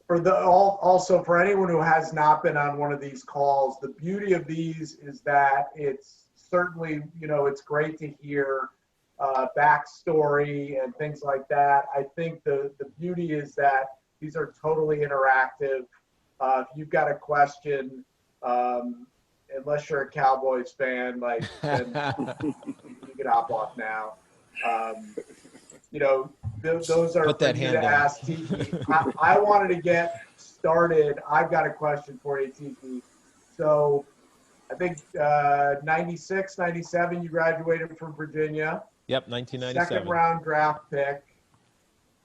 Also for anyone who has not been on one of these calls, the beauty of these is that it's certainly, it's great to hear backstory and things like that. I think the beauty is that these are totally interactive. If you've got a question, unless you're a Cowboys fan, then you can hop off now. Those are for you to ask Tiki. I wanted to get started. I've got a question for you, Tiki. So I think 96, 97, you graduated from Virginia. Yep, 1997. Second round draft pick.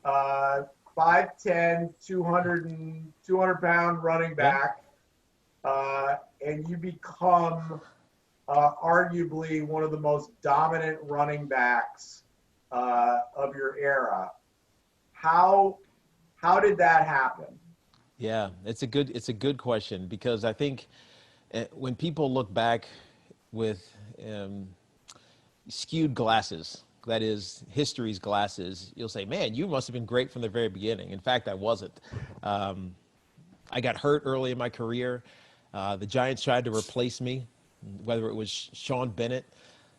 5'10", 200-pound running back. And you become arguably one of the most dominant running backs of your era. How did that happen? Yeah, it's a good question, because I think when people look back with skewed glasses, that is history's glasses, you'll say, man, you must have been great from the very beginning. In fact, I wasn't. I got hurt early in my career. The Giants tried to replace me, whether it was Sean Bennett.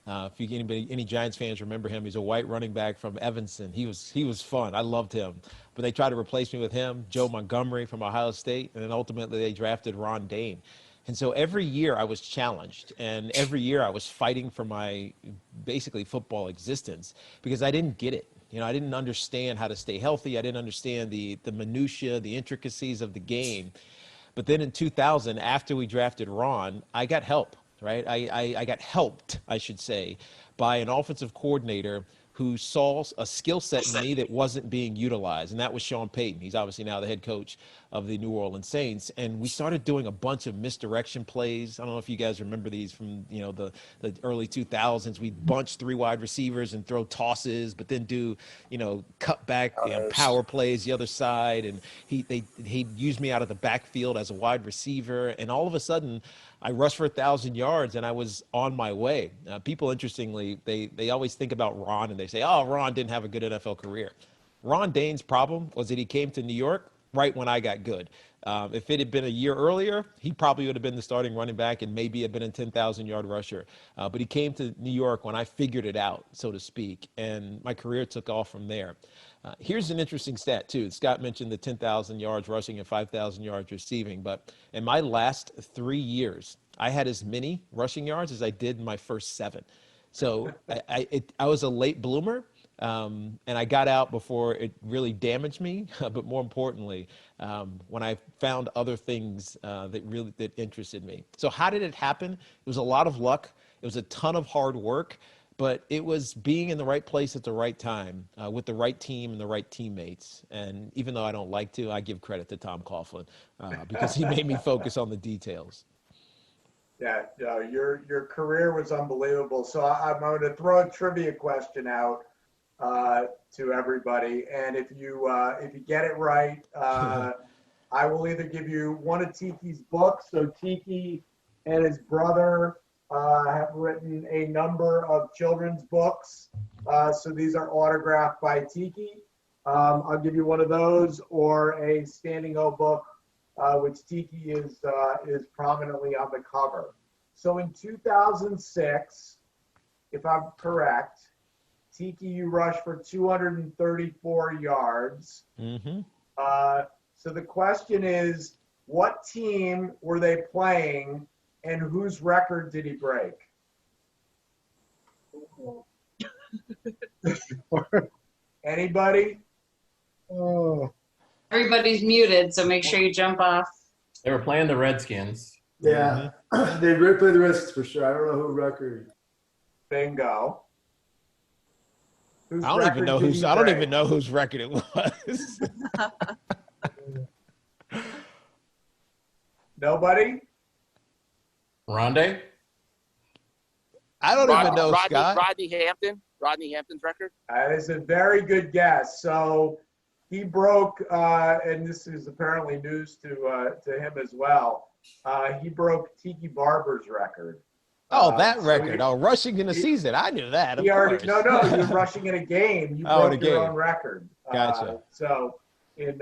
If any Giants fans remember him, he's a white running back from Evanston. He was fun. I loved him. But they tried to replace me with him, Joe Montgomery from Ohio State, and then ultimately they drafted Ron Dane. And so every year I was challenged, and every year I was fighting for my basically football existence, because I didn't get it. I didn't understand how to stay healthy. I didn't understand the minutia, the intricacies of the game. But then in 2000, after we drafted Ron, I got help, right? I got helped, I should say, by an offensive coordinator who saw a skill set in me that wasn't being utilized, and that was Sean Payton. He's obviously now the head coach of the New Orleans Saints, and we started doing a bunch of misdirection plays. I don't know if you guys remember these from the early 2000s. We'd bunch 3 wide receivers and throw tosses, but then do cut back power plays the other side, and he'd use me out of the backfield as a wide receiver, and all of a sudden I rushed for 1,000 yards and I was on my way. People, interestingly, they always think about Ron and they say, oh, Ron didn't have a good NFL career. Ron Dane's problem was that he came to New York right when I got good. If it had been a year earlier, he probably would have been the starting running back and maybe had been a 10,000-yard rusher. But he came to New York when I figured it out, so to speak, and my career took off from there. Here's an interesting stat, too. Scott mentioned the 10,000 yards rushing and 5,000 yards receiving, but in my last 3 years, I had as many rushing yards as I did in my first 7. So I was a late bloomer, and I got out before it really damaged me. But more importantly, when I found other things that interested me. So how did it happen? It was a lot of luck. It was a ton of hard work. But it was being in the right place at the right time with the right team and the right teammates. And even though I don't like to, I give credit to Tom Coughlin because he made me focus on the details. Yeah, your career was unbelievable. So I'm going to throw a trivia question out to everybody. And if you get it right, I will either give you one of Tiki's books. So Tiki and his brother have written a number of children's books. So these are autographed by Tiki. I'll give you one of those, or a standing O book, which Tiki is prominently on the cover. So in 2006, if I'm correct, Tiki, you rushed for 234 yards. Mm-hmm. So the question is, what team were they playing, and whose record did he break? Anybody? Oh. Everybody's muted, so make sure you jump off. They were playing the Redskins. Yeah, they played the Redskins for sure. I don't know who record. Bingo. I don't even know whose record it was. Nobody? Rondé? I don't even know, Scott. Rodney Hampton's record? That is a very good guess. So he broke, and this is apparently news to him as well. He broke Tiki Barber's record. Oh, that record. Rushing in a season. I knew that. You're rushing in a game. You broke your own record. Gotcha. So in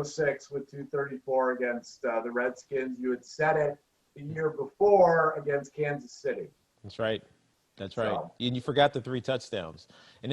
06 with 234 against the Redskins. You had set it the year before against Kansas City. That's right. That's right. So- And you forgot the 3 touchdowns. And